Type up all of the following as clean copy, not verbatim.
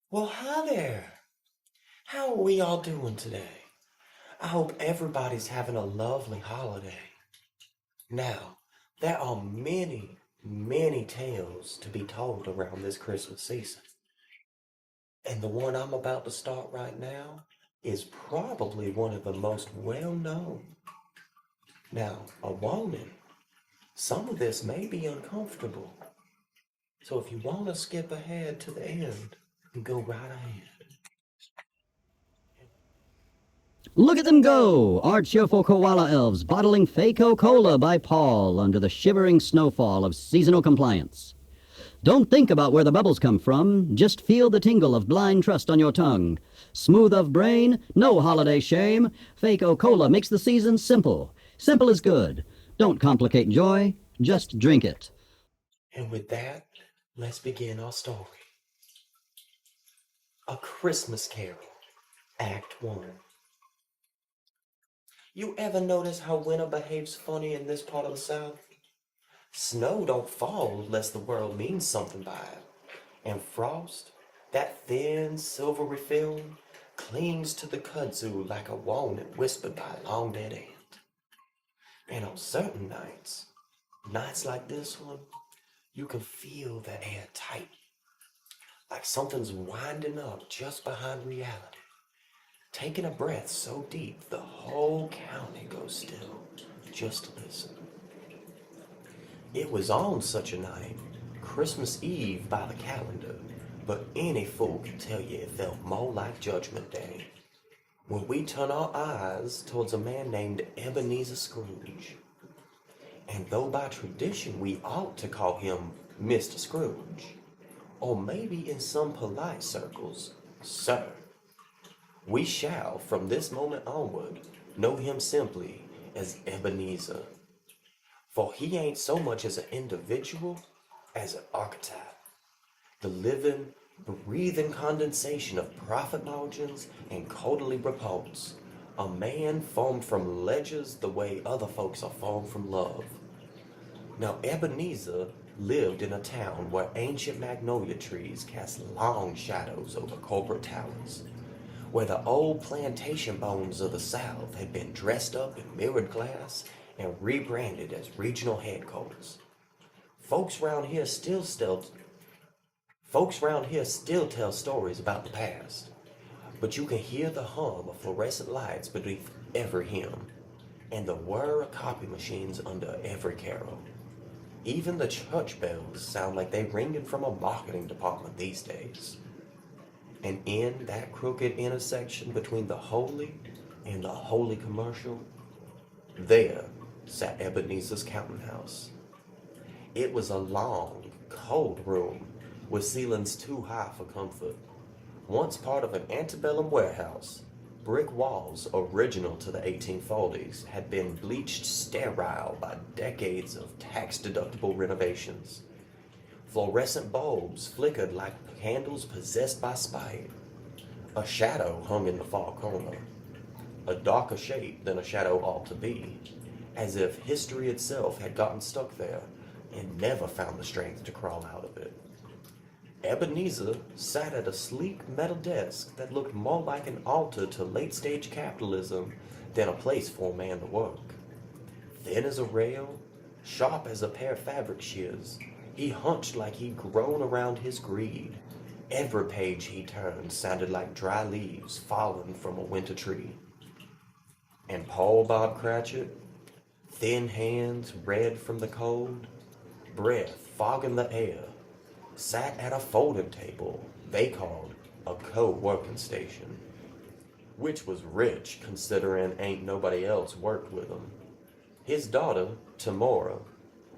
Well, hi there. How are we all doing today? I hope everybody's having a lovely holiday. Now, there are many, many tales to be told around this Christmas season. And the one I'm about to start right now is probably one of the most well known. Now, a warning, some of this may be uncomfortable. So if you want to skip ahead to the end, go right ahead. Look at them go! Our cheerful koala elves bottling Fayco Cola by Paul under the shivering snowfall of seasonal compliance. Don't think about where the bubbles come from, just feel the tingle of blind trust on your tongue. Smooth of brain, no holiday shame. Fayco Cola makes the season simple. Simple is good. Don't complicate joy, just drink it. And with that, let's begin our story. A Christmas Carol, Act 1. You ever notice how winter behaves funny in this part of the South? Snow don't fall unless the world means something by it. And frost, that thin, silvery film, clings to the kudzu like a warning whispered by a long dead ant. And on certain nights, nights like this one, you can feel the air tight, like something's winding up just behind reality. Taking a breath so deep the whole county goes still, just to listen. It was on such a night, Christmas Eve by the calendar, but any fool can tell you it felt more like Judgment Day. When we turn our eyes towards a man named Ebenezer Scrooge. And though by tradition we ought to call him Mr. Scrooge, or maybe in some polite circles, Sir, we shall, from this moment onward, know him simply as Ebenezer. For he ain't so much as an individual as an archetype, the living, breathing condensation of profit margins and quarterly reports, a man formed from ledgers the way other folks are formed from love. Now Ebenezer lived in a town where ancient magnolia trees cast long shadows over corporate towers, where the old plantation bones of the South had been dressed up in mirrored glass and rebranded as regional headquarters. Folks round here still still Folks round here still tell stories about the past, but you can hear the hum of fluorescent lights beneath every hymn, and the whir of copy machines under every carol. Even the church bells sound like they ringing from a marketing department these days. And in that crooked intersection between the holy and the holy commercial, there sat Ebenezer's counting house. It was a long, cold room with ceilings too high for comfort. Once part of an antebellum warehouse, brick walls original to the 1840s had been bleached sterile by decades of tax-deductible renovations. Fluorescent bulbs flickered like candles possessed by spite. A shadow hung in the far corner, a darker shape than a shadow ought to be, as if history itself had gotten stuck there and never found the strength to crawl out of it. Ebenezer sat at a sleek metal desk that looked more like an altar to late-stage capitalism than a place for a man to work. Thin as a rail, sharp as a pair of fabric shears, he hunched like he'd grown around his greed. Every page he turned sounded like dry leaves fallen from a winter tree. And Paul Bob Cratchit, thin hands red from the cold, breath fogging the air, sat at a folding table they called a co-working station, which was rich considering ain't nobody else worked with him. His daughter, Tamora,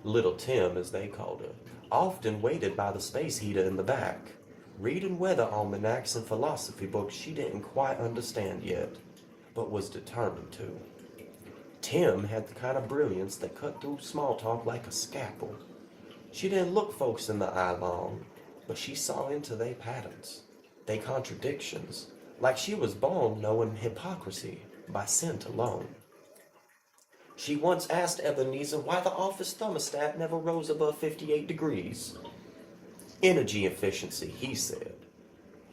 Little Tim as they called her, often waited by the space heater in the back, reading weather almanacs and philosophy books she didn't quite understand yet, but was determined to. Tim had the kind of brilliance that cut through small talk like a scalpel. She didn't look folks in the eye long, but she saw into their patterns, their contradictions, like she was born knowing hypocrisy by scent alone. She once asked Ebenezer why the office thermostat never rose above 58 degrees. Energy efficiency, he said.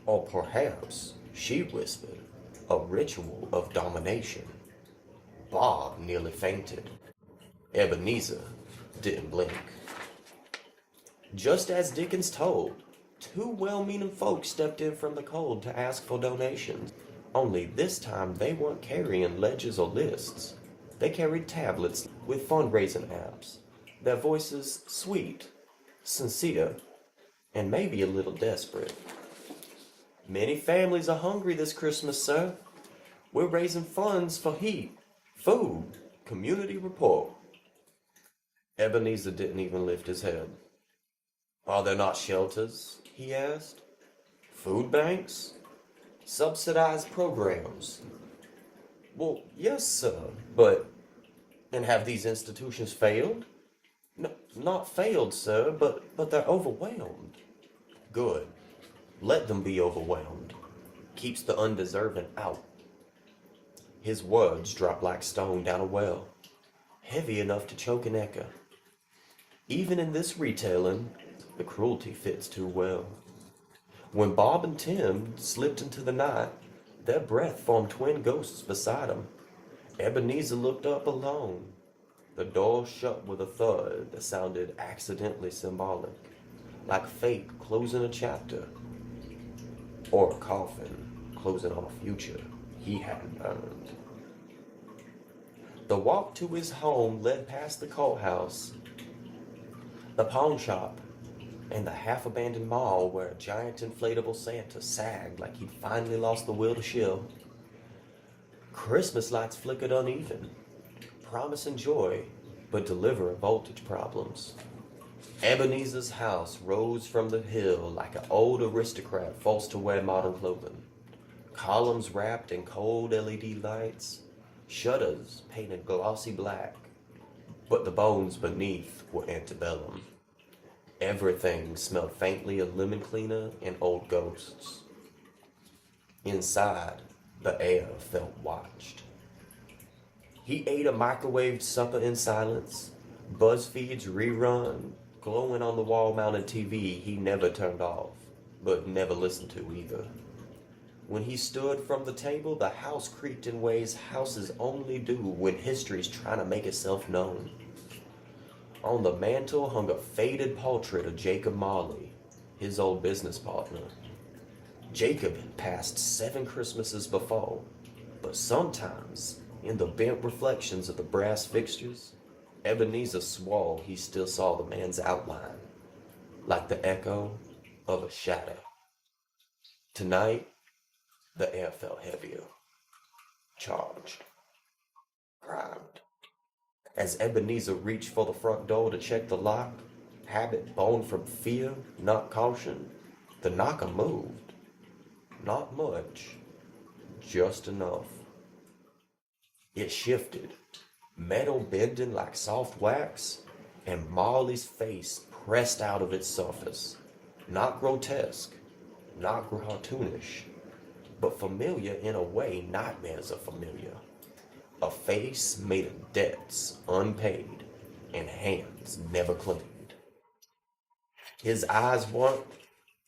Or perhaps, she whispered, a ritual of domination. Bob nearly fainted. Ebenezer didn't blink. Just as Dickens told, two well-meaning folks stepped in from the cold to ask for donations. Only this time they weren't carrying ledgers or lists. They carried tablets with fundraising apps. Their voices sweet, sincere, and maybe a little desperate. Many families are hungry this Christmas, sir. We're raising funds for heat, food, community report. Ebenezer didn't even lift his head. Are there not shelters? He asked. Food banks? Subsidized programs? Well, yes, sir, but... And have these institutions failed? No, not failed, sir, but they're overwhelmed. Good. Let them be overwhelmed. Keeps the undeserving out. His words dropped like stone down a well, heavy enough to choke an echo. Even in this retelling, the cruelty fits too well. When Bob and Tim slipped into the night, their breath formed twin ghosts beside him. Ebenezer looked up alone. The door shut with a thud that sounded accidentally symbolic, like fate closing a chapter, or a coffin closing on a future he hadn't earned. The walk to his home led past the courthouse, the pawn shop, and the half-abandoned mall where a giant inflatable Santa sagged like he'd finally lost the will to shill. Christmas lights flickered uneven, promising joy, but delivering voltage problems. Ebenezer's house rose from the hill like an old aristocrat forced to wear modern clothing. Columns wrapped in cold LED lights, shutters painted glossy black, but the bones beneath were antebellum. Everything smelled faintly of lemon cleaner and old ghosts. Inside, the air felt watched. He ate a microwaved supper in silence, BuzzFeed's rerun glowing on the wall-mounted TV he never turned off, but never listened to either. When he stood from the table, the house creaked in ways houses only do when history's trying to make itself known. On the mantel hung a faded portrait of Jacob Marley, his old business partner. Jacob had passed 7 Christmases before, but sometimes, in the bent reflections of the brass fixtures, Ebenezer swore he still saw the man's outline, like the echo of a shadow. Tonight, the air felt heavier, charged, primed. As Ebenezer reached for the front door to check the lock, habit born from fear, not caution, the knocker moved. Not much, just enough. It shifted, metal bending like soft wax, and Marley's face pressed out of its surface. Not grotesque, not cartoonish, but familiar in a way nightmares are familiar. A face made of debts unpaid and hands never cleaned. His eyes weren't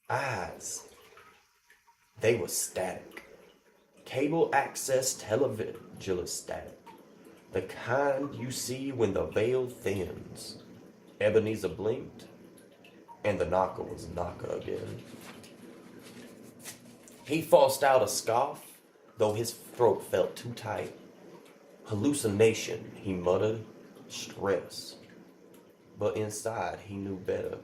eyes. They were static. Cable access television static. The kind you see when the veil thins. Ebenezer blinked, and the knocker was a knocker again. He forced out a scoff, though his throat felt too tight. Hallucination, he muttered. Stress. But inside, he knew better.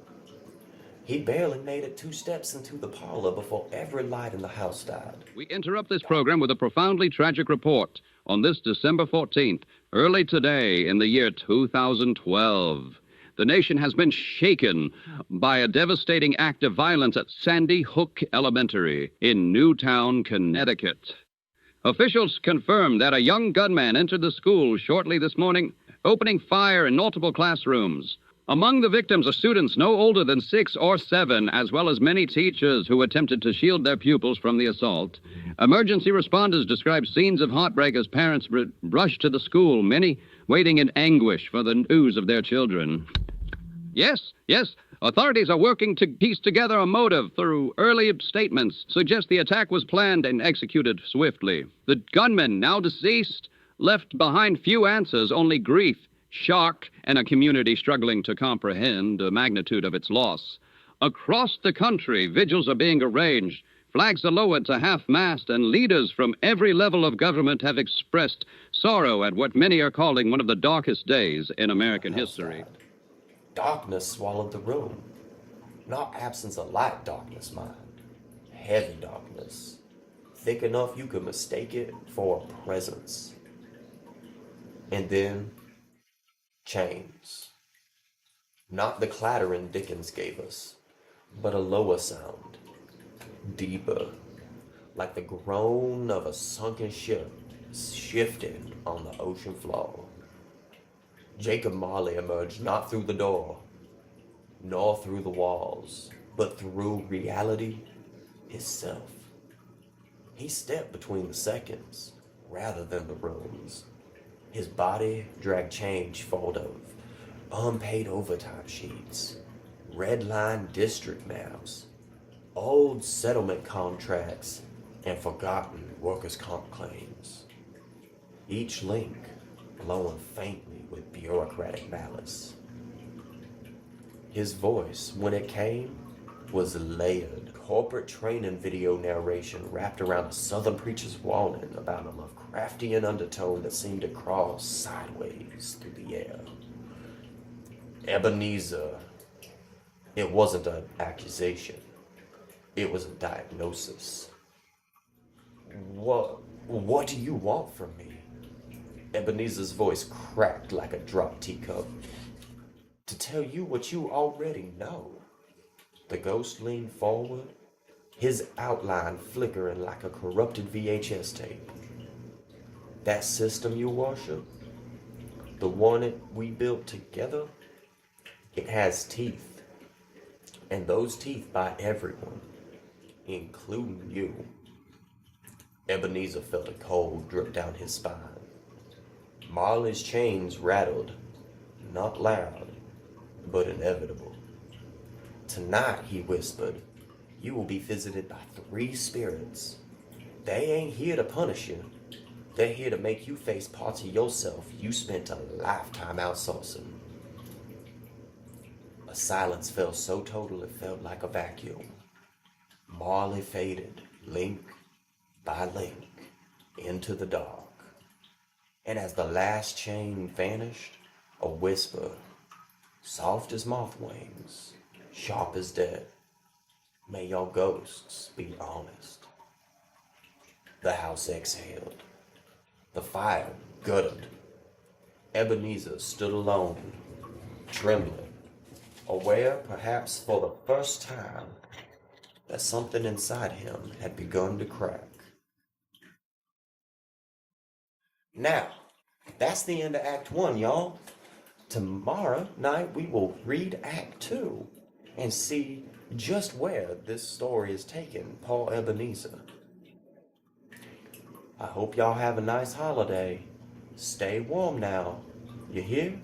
He barely made it 2 steps into the parlor before every light in the house died. We interrupt this program with a profoundly tragic report. On this December 14th, early today in the year 2012, the nation has been shaken by a devastating act of violence at Sandy Hook Elementary in Newtown, Connecticut. Officials confirmed that a young gunman entered the school shortly this morning, opening fire in multiple classrooms. Among the victims are students no older than 6 or 7, as well as many teachers who attempted to shield their pupils from the assault. Emergency responders describe scenes of heartbreak as parents rushed to the school, many waiting in anguish for the news of their children. Yes, Authorities are working to piece together a motive through early statements suggest the attack was planned and executed swiftly. The gunman, now deceased, left behind few answers, only grief, shock, and a community struggling to comprehend the magnitude of its loss. Across the country, vigils are being arranged. Flags are lowered to half-mast, and leaders from every level of government have expressed sorrow at what many are calling one of the darkest days in American history. Darkness swallowed the room. Not absence of light darkness, mind. Heavy darkness. Thick enough you could mistake it for a presence. And then, chains. Not the clattering Dickens gave us, but a lower sound. Deeper. Like the groan of a sunken ship shifting on the ocean floor. Jacob Marley emerged not through the door, nor through the walls, but through reality itself. He stepped between the seconds, rather than the rooms. His body dragged change full of unpaid overtime sheets, red-line district maps, old settlement contracts, and forgotten workers' comp claims. Each link glowing faintly with bureaucratic malice. His voice, when it came, was layered. Corporate training video narration wrapped around a southern preacher's warning about a Lovecraftian undertone that seemed to cross sideways through the air. Ebenezer. It wasn't an accusation. It was a diagnosis. What do you want from me? Ebenezer's voice cracked like a dropped teacup. To tell you what you already know. The ghost leaned forward, his outline flickering like a corrupted VHS tape. That system you worship, the one we built together, it has teeth. And those teeth bite everyone, including you. Ebenezer felt a cold drip down his spine. Marley's chains rattled, not loud, but inevitable. Tonight, he whispered, you will be visited by 3 spirits. They ain't here to punish you. They're here to make you face parts of yourself you spent a lifetime outsourcing. A silence fell so total it felt like a vacuum. Marley faded, link by link, into the dark. And as the last chain vanished, a whisper, soft as moth wings, sharp as death, may your ghosts be honest. The house exhaled. The fire guttered. Ebenezer stood alone, trembling, aware perhaps for the first time that something inside him had begun to crack. Now, that's the end of Act 1, y'all. Tomorrow night we will read Act 2 and see just where this story is taking Paul Ebenezer. I hope y'all have a nice holiday. Stay warm now. You hear?